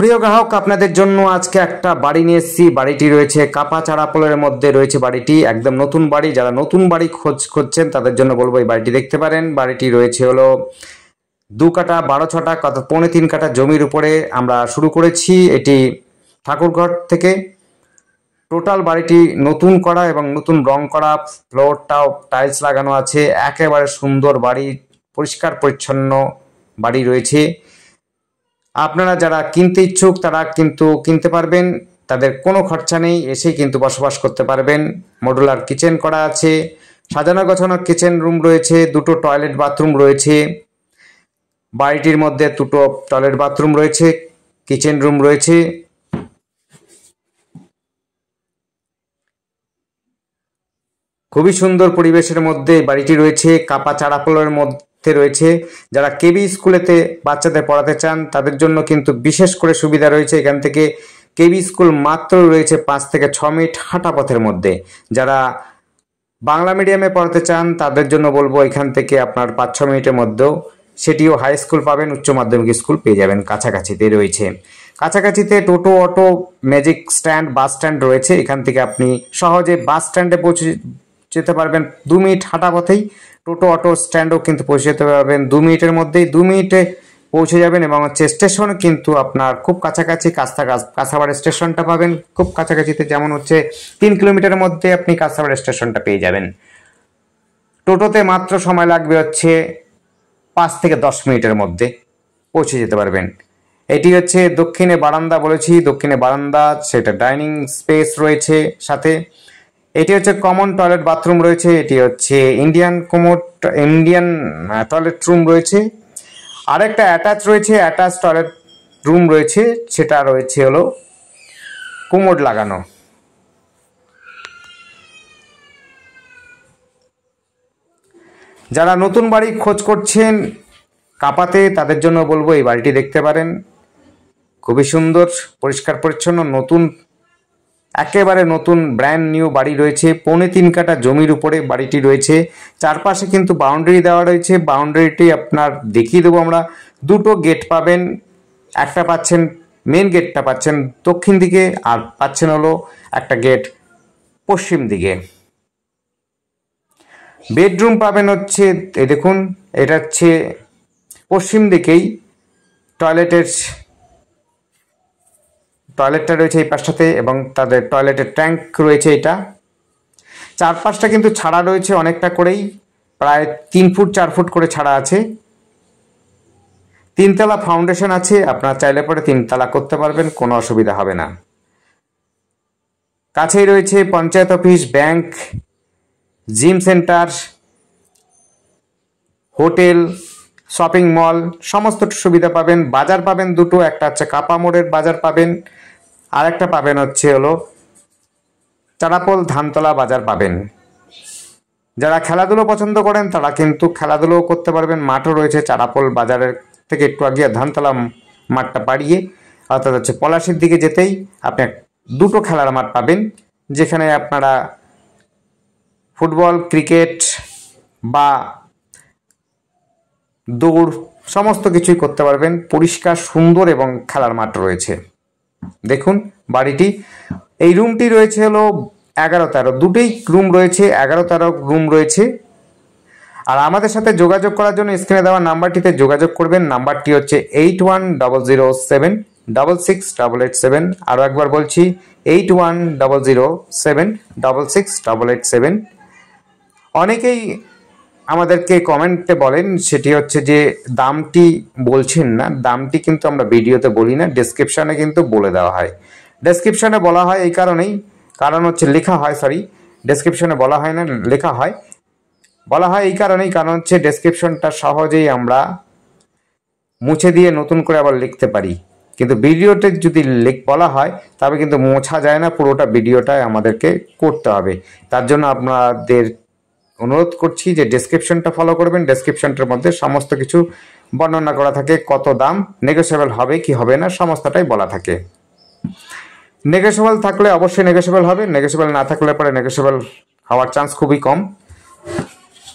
প্রিয় গ্রাহক, আপনাদের জন্য আজকে একটা বাড়ি নিয়ে এসেছি। বাড়িটি রয়েছে কাপা চারাপোলের মধ্যে রয়েছে। বাড়িটি একদম নতুন বাড়ি। যারা নতুন বাড়ি খুঁজছেন তাদের জন্য বলবো এই বাড়িটি দেখতে পারেন। বাড়িটি রয়েছে হলো 2 কাঠা 12 ছটা কত 3.5 কাঠা জমির উপরে আমরা শুরু করেছি। এটি ঠাকুরঘর থেকে। টোটাল বাড়িটি নতুন করা এবং নতুন রং করা, ফ্লোরটাও টাইলস লাগানো আছে। একেবারে সুন্দর বাড়ি, পরিষ্কার পরিচ্ছন্ন বাড়ি রয়েছে। আপনারা যারা কিনতে ইচ্ছুক তারা কিন্তু কিনতে পারবেন, তাদের কোনো খরচা নেই, এসেই কিন্তু বসবাস করতে পারবেন। মডুলার কিচেন করা আছে, সাজানো গোছানো কিচেন রুম রয়েছে, 2টো টয়লেট বাথরুম রয়েছে। বাড়িটির মধ্যে 2টো টয়লেট বাথরুম রয়েছে, কিচেন রুম রয়েছে। খুবই সুন্দর পরিবেশের মধ্যে বাড়িটি রয়েছে। কাপা চারাপোলের মধ্যে রয়েছে। যারা কেবি স্কুলেতে বাচ্চাদের পড়াতে চান তাদের জন্য কিন্তু বিশেষ করে সুবিধা রয়েছে। এখান থেকে কেবি স্কুল মাত্র রয়েছে 5 থেকে 6 মিনিট হাঁটা পথের মধ্যে। যারা বাংলা মিডিয়ামে পড়াতে চান তাদের জন্য বলবো এখান থেকে আপনার 5-6 মিনিটের মধ্যেও সেটিও হাই স্কুল পাবেন, উচ্চ মাধ্যমিক স্কুল পেয়ে যাবেন। কাছাকাছিতে রয়েছে। কাছাকাছিতে টোটো, auto, magic stand, bus stand রয়েছে। এখান থেকে আপনি সহজে বাস স্ট্যান্ডে পৌঁছে যেতে পারবেন 2 মিনিট হাঁটা পথেই। টোটো, অটো স্ট্যান্ডও কিন্তু পৌঁছে যেতে পারবেন 2 মিনিটের মধ্যেই। 2 মিনিটে পৌঁছে যাবেন এবং স্টেশন কিন্তু আপনার খুব কাছাকাছি। কাঁসাবাড়ি স্টেশনটা পাবেন খুব কাছাকাছিতে, যেমন 3 কিলোমিটারের মধ্যে আপনি কাঁসাবাড়ি স্টেশনটা পেয়ে যাবেন। টোটোতে মাত্র সময় লাগবে 5 থেকে 10 মিনিটের মধ্যে পৌঁছে যেতে পারবেন। এটি দক্ষিণে বারান্দা বলেছি, দক্ষিণে বারান্দা, সেটা ডাইনিং স্পেস রয়েছে সাথে। এটি কমন টয়লেট বাথরুম রয়েছে। এটি ইন্ডিয়ান টয়লেট রুম রয়েছে। আরেকটা অ্যাটাচ রয়েছে, অ্যাটাচ টয়লেট রুম রয়েছে, সেটা রয়েছে হলো কোমোড লাগানো। যারা নতুন বাড়ি খোঁজ করছেন কাপাতে তাদের জন্য বলবো এই বাড়িটি দেখতে পারেন। খুবই সুন্দর, পরিষ্কার পরিচ্ছন্ন, নতুন, একেবারে নতুন ব্র্যান্ড নিউ বাড়ি রয়েছে। 3.5 কাঠা জমির উপরে বাড়িটি রয়েছে। চারপাশে কিন্তু বাউন্ডারি দেওয়া রয়েছে। বাউন্ডারিটি আপনার দেখিয়ে দেবো আমরা। 2টো গেট পাবেন। একটা পাচ্ছেন, মেন গেটটা পাচ্ছেন দক্ষিণ দিকে, আর পাচ্ছেন হলো একটা গেট পশ্চিম দিকে। বেডরুম পাবেন এই দেখুন, এটা পশ্চিম দিকেই। টয়লেটটা রয়েছে এই পাশটাতে এবং তাদের টয়লেটের ট্যাঙ্ক রয়েছে। এটা চারপাশটা কিন্তু ছাড়া রয়েছে অনেকটা করেই, প্রায় 3 ফুট 4 ফুট করে ছাড়া আছে। 3 তলা ফাউন্ডেশন আছে। আপনারা চাইলে পরে 3 তলা করতে পারবেন, কোনো অসুবিধা হবে না। কাছেই রয়েছে panchayat office, bank, gym centre, hotel, shopping mall, সমস্ত সুবিধা পাবেন। বাজার পাবেন 2টো, একটা কাপা মোড়ের বাজার পাবেন, আর একটা পাবেন হলো চারাপোল ধানতলা বাজার পাবেন। যারা খেলাধুলো পছন্দ করেন তারা কিন্তু খেলাধুলোও করতে পারবেন। মাঠও রয়েছে চারাপোল বাজারের থেকে একটু আগে, ধানতলা মাঠটা পাড়িয়ে, অর্থাৎ পলাশির দিকে যেতেই আপনি 2টো খেলার মাঠ পাবেন, যেখানে আপনারা ফুটবল, ক্রিকেট বা দৌড় সমস্ত কিছুই করতে পারবেন। পরিষ্কার, সুন্দর এবং খেলার মাঠ রয়েছে। দেখুন বাড়িটি। এই রুমটি রয়েছে হলো 11-13, 2টোই রুম রয়েছে, 11-13 রুম রয়েছে। আর আমাদের সাথে যোগাযোগ করার জন্য স্ক্রিনে দেওয়া নাম্বারটিতে যোগাযোগ করবেন। নাম্বারটি 8100766887। আরও একবার বলছি, 8100766887। অনেকেই আমাদেরকে কমেন্টে বলেন, সেটি যে দামটি বলছেন না। দামটি কিন্তু আমরা ভিডিওতে বলি না, ডেসক্রিপশানে কিন্তু বলে দেওয়া হয়। ডেসক্রিপশানে বলা হয় এই কারণেই, কারণ লেখা হয়, ডেসক্রিপশানে বলা হয় না, লেখা হয়। বলা হয় এই কারণেই, কারণ ডেসক্রিপশনটা সহজেই আমরা মুছে দিয়ে নতুন করে আবার লিখতে পারি, কিন্তু ভিডিওতে যদি বলা হয় তবে কিন্তু মোছা যায় না, পুরোটা ভিডিওটাই আমাদেরকে করতে হবে। তার জন্য আপনাদের অনুরোধ করছি যে ডেসক্রিপশনটা ফলো করবেন। ডেসক্রিপশনটার মধ্যে সমস্ত কিছু বর্ণনা করা থাকে, কত দাম, নেগোশিয়েবল হবে কি হবে না, সমস্তটাই বলা থাকে। নেগোশিয়েবল থাকলে অবশ্যই নেগোশিয়েবল হবে, নেগোশিয়েবল না থাকলে পরে নেগোশিয়েবল হওয়ার চান্স খুবই কম।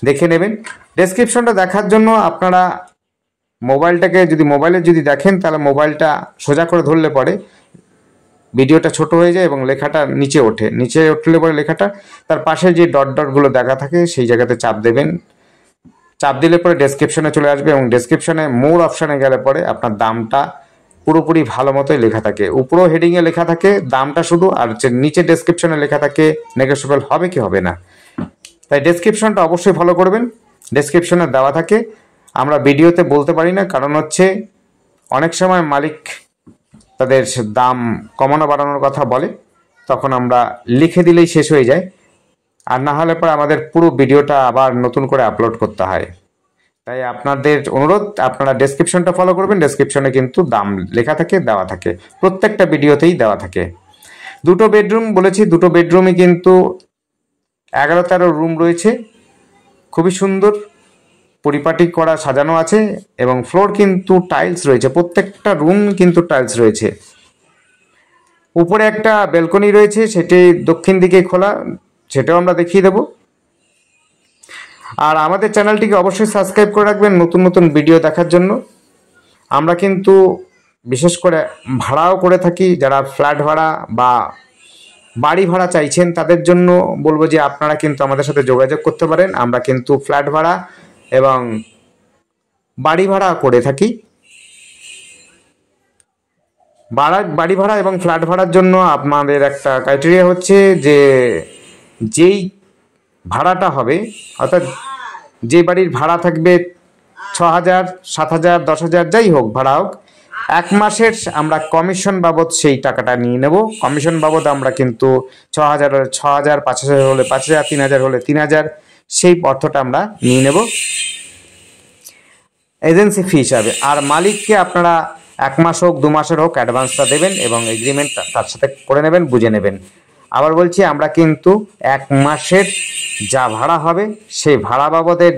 দেখে নেবেন। ডেসক্রিপশনটা দেখার জন্য আপনারা মোবাইলটাকে যদি মোবাইলে যদি দেখেন তাহলে মোবাইলটা সোজা করে ধরলে পরে ভিডিওটা ছোট হয়ে যায় এবং লেখাটা নিচে ওঠে। নিচে উঠলে পরে লেখাটা তার পাশে যে ডট ডটগুলো দেখা থাকে সেই জায়গাতে চাপ দেবেন। চাপ দিলে পরে ডেসক্রিপশনে চলে আসবে এবং ডেসক্রিপশনে মোর অপশানে গেলে পরে আপনার দামটা পুরোপুরি ভালো মতোই লেখা থাকে। উপরেও হেডিংয়ে লেখা থাকে দামটা শুধু, আর নিচে ডেসক্রিপশনে লেখা থাকে নেগোশিয়েবল হবে কি হবে না। তাই ডেসক্রিপশনটা অবশ্যই ফলো করবেন। ডেসক্রিপশনে দেওয়া থাকে, আমরা ভিডিওতে বলতে পারি না, কারণ হচ্ছে অনেক সময় মালিক তাদের দাম কমানো বাড়ানোর কথা বলে, তখন আমরা লিখে দিলেই শেষ হয়ে যায়, আর না হলে পরে আমাদের পুরো ভিডিওটা আবার নতুন করে আপলোড করতে হয়। তাই আপনাদের অনুরোধ, আপনারা ডেসক্রিপশনটা ফলো করবেন। ডেসক্রিপশনে কিন্তু দাম লেখা থাকে, দেওয়া থাকে, প্রত্যেকটা ভিডিওতেই দেওয়া থাকে। দুটো বেডরুম বলেছি, দুটো বেডরুমই কিন্তু 11-13 রুম রয়েছে, খুবই সুন্দর পরিপাটি করা সাজানো আছে এবং ফ্লোর কিন্তু টাইলস রয়েছে, প্রত্যেকটা রুম কিন্তু টাইলস রয়েছে। উপরে একটা ব্যালকনি রয়েছে, সেটি দক্ষিণ দিকে খোলা, সেটাও আমরা দেখিয়ে দেব। আর আমাদের চ্যানেলটিকে অবশ্যই সাবস্ক্রাইব করে রাখবেন নতুন নতুন ভিডিও দেখার জন্য। আমরা কিন্তু বিশেষ করে ভাড়াও করে থাকি, যারা ফ্ল্যাট ভাড়া বা বাড়ি ভাড়া চাইছেন তাদের জন্য বলবো যে আপনারা কিন্তু আমাদের সাথে যোগাযোগ করতে পারেন। আমরা কিন্তু ফ্ল্যাট ভাড়া এবং বাড়ি ভাড়া করে থাকি। বাড়ি ভাড়া এবং ফ্ল্যাট ভাড়ার জন্য আপনাদের একটা ক্রাইটেরিয়া হচ্ছে যে যেই ভাড়াটা হবে, অর্থাৎ যে বাড়ির ভাড়া থাকবে 6,000, 7,000, 10,000 যাই হোক ভাড়া হোক, 1 মাসের আমরা কমিশন বাবদ সেই টাকাটা নিয়ে নেব। কমিশন বাবদ আমরা কিন্তু 6,000 হলে 6,000, 5,000 হলে 5,000, 3,000 হলে 3,000 সেই অর্থটা আমরা নিয়ে নেব এজেন্সি ফি হিসাবে। আর মালিককে আপনারা 1 মাস হোক 2 মাসের হোক অ্যাডভান্সটা দেবেন এবং এগ্রিমেন্ট তার সাথে করে নেবেন, বুঝে নেবেন। আবার বলছি, আমরা কিন্তু 1 মাসের যা ভাড়া হবে সেই ভাড়া বাবদের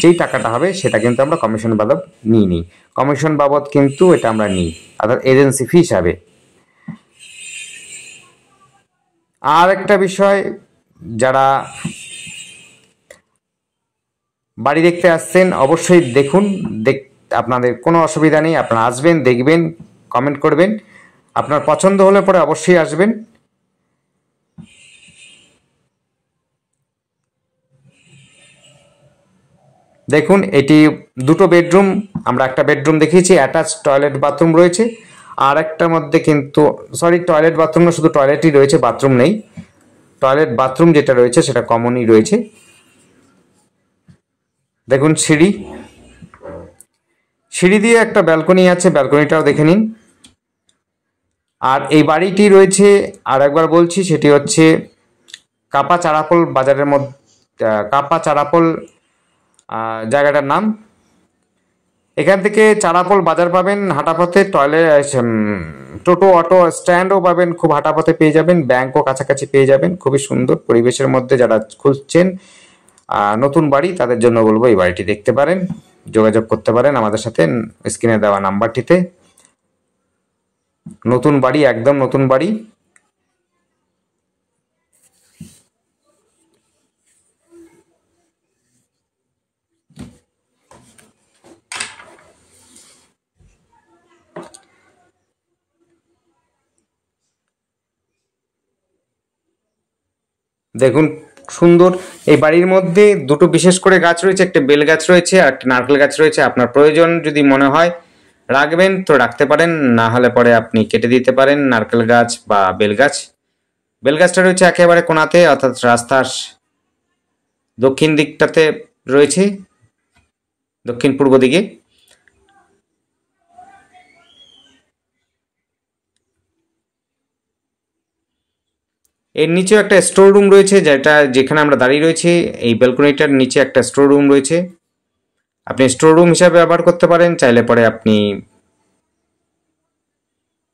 যেই টাকাটা হবে সেটা কিন্তু আমরা কমিশন বাবদ নিই। কমিশন বাবদ কিন্তু এটা আমরা নিই, অর্থাৎ এজেন্সি ফি হিসাবে। আর একটা বিষয়, যারা বাড়ি দেখতে আসছেন অবশ্যই দেখুন, আপনাদের কোনো অসুবিধা নেই, আপনারা আসবেন, দেখবেন, কমেন্ট করবেন, আপনার পছন্দ হলে পরে অবশ্যই আসবেন। দেখুন, এটি দুটো বেডরুম, আমরা একটা বেডরুম দেখিয়েছি, অ্যাটাচ টয়লেট বাথরুম রয়েছে, আর একটার মধ্যে কিন্তু টয়লেট বাথরুম না, শুধু টয়লেটই রয়েছে, বাথরুম নেই। টয়লেট বাথরুম যেটা রয়েছে সেটা কমনই রয়েছে। দেখুন সিঁড়ি দিয়ে একটা ব্যালকনি আছে, ব্যালকনিটাও দেখে নিন। আর এই বাড়িটি রয়েছে, আর একবার বলছি, সেটি হচ্ছে কাপা চারাপোল বাজারের মধ্যে, কাপা চারাপোল জায়গাটার নাম। এখান থেকে চারাপোল বাজার পাবেন, হাঁটাপথে টোটো অটো স্ট্যান্ডও পাবেন, খুব হাঁটাপথে পেয়ে যাবেন, ব্যাংকও কাছাকাছি পেয়ে যাবেন। খুবই সুন্দর পরিবেশের মধ্যে যারা খুঁজছেন নতুন বাড়ি, তাদের জন্য বলবো এই বাড়িটি দেখতে পারেন, যোগাযোগ করতে পারেন আমাদের সাথে স্ক্রিনে দেওয়া নাম্বারটিতে। নতুন বাড়ি, একদম নতুন বাড়ি। দেখুন সুন্দর, এই বাড়ির মধ্যে দুটো বিশেষ করে গাছ রয়েছে, একটা বেল গাছ রয়েছে আর একটা নারকেল গাছ রয়েছে। আপনার প্রয়োজন যদি মনে হয় রাখবেন তো রাখতে পারেন, না হলে পরে আপনি কেটে দিতে পারেন নারকেল গাছ বা বেল গাছ। বেল গাছটা রয়েছে একেবারে কোণাতে, অর্থাৎ রাস্তার দক্ষিণ দিকটাতে রয়েছে, দক্ষিণ পূর্ব দিকে। এর নিচেও একটা স্টোর রুম রয়েছে, যেখানে আমরা দাঁড়িয়ে রয়েছি, এই ব্যালকনিটার নিচে একটা স্টোর রুম রয়েছে। আপনি স্টোর রুম হিসাবে ব্যবহার করতে পারেন, চাইলে পরে আপনি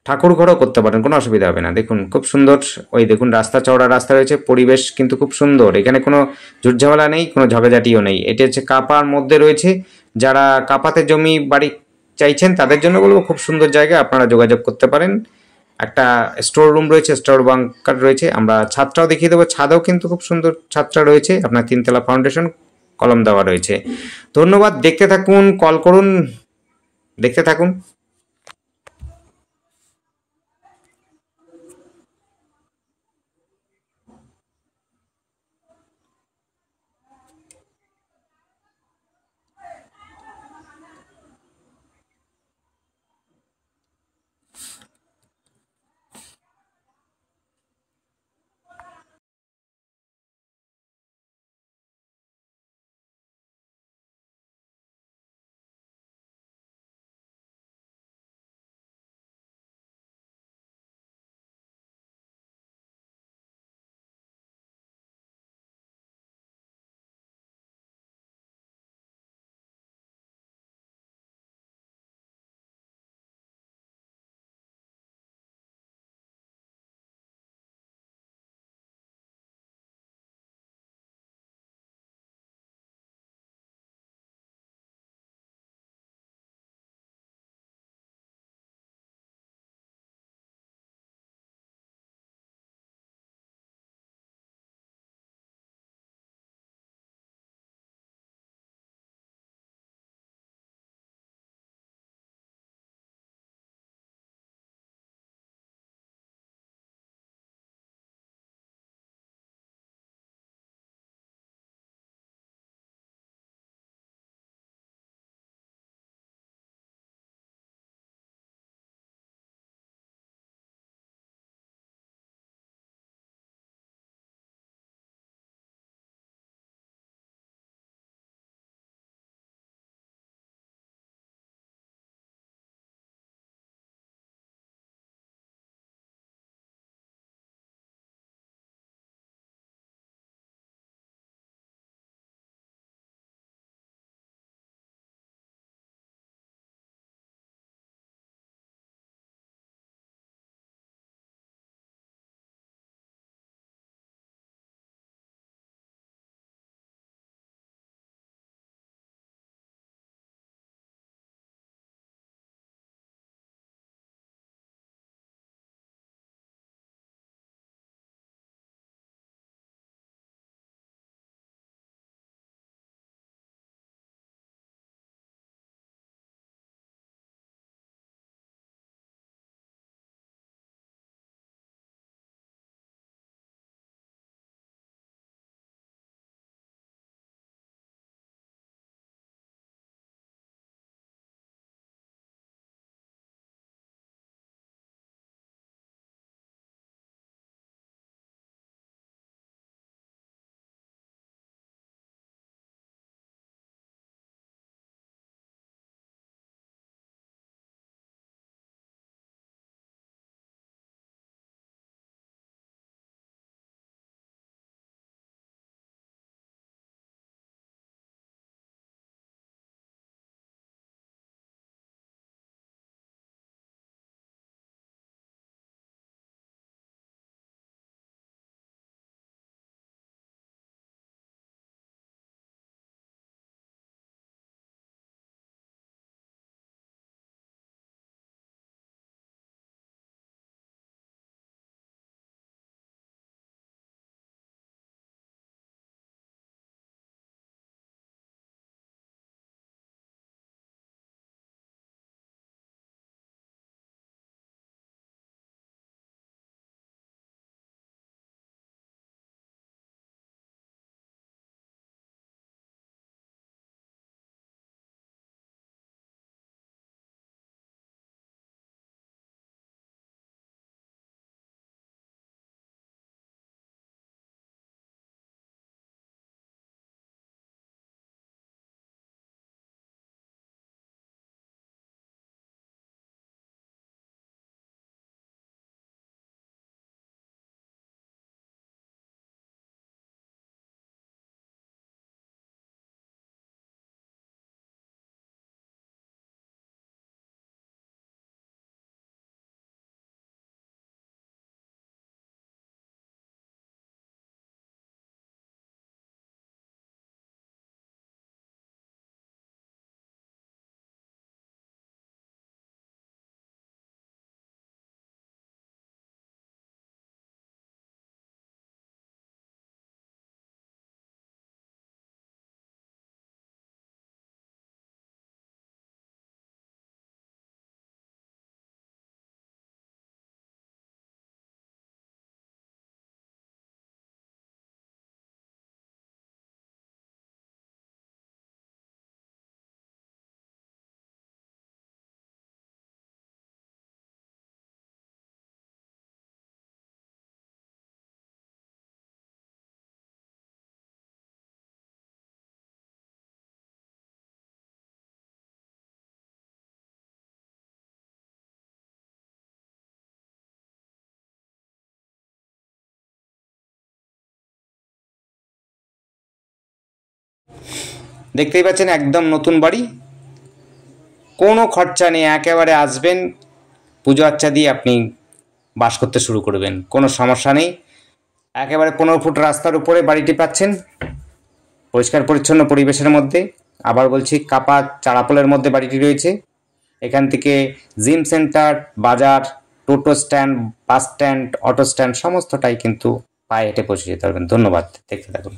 ঠাকুর ঘরও করতে পারেন, কোনো অসুবিধা হবে না। দেখুন খুব সুন্দর, ওই দেখুন রাস্তা, চওড়া রাস্তা রয়েছে, পরিবেশ কিন্তু খুব সুন্দর, এখানে কোনো ঝুটঝামেলা নেই, কোনো ঝগড়াঝাটিও নেই। এটি হচ্ছে কাপার মধ্যে রয়েছে, যারা কাপাতে জমি বাড়ি চাইছেন তাদের জন্য বলবো খুব সুন্দর জায়গা, আপনারা যোগাযোগ করতে পারেন। একটা স্টোর রুম রয়েছে, স্টোর বাংকার রয়েছে, আমরা ছাদটাও দেখিয়ে দেবো, ছাদেও কিন্তু খুব সুন্দর ছাদটা রয়েছে, আপনার 3 তলা ফাউন্ডেশন, কলম দেওয়া রয়েছে। ধন্যবাদ, দেখতে থাকুন, কল করুন, দেখতে থাকুন। দেখতেই পাচ্ছেন একদম নতুন বাড়ি, কোনো খরচা নেই, একেবারে আসবেন পুজো আচ্চা দিয়ে আপনি বাস করতে শুরু করবেন, কোনো সমস্যা নেই। একেবারে 15 ফুট রাস্তার উপরে বাড়িটি পাচ্ছেন, পরিষ্কার পরিচ্ছন্ন পরিবেশের মধ্যে। আবার বলছি, কাপা চারাপোলের মধ্যে বাড়িটি রয়েছে। এখান থেকে জিম সেন্টার, বাজার, টোটো stand, bus stand, auto stand সমস্তটাই কিন্তু পায়ে হেঁটে পৌঁছে যেতে পারবেন। ধন্যবাদ, দেখতে থাকুন।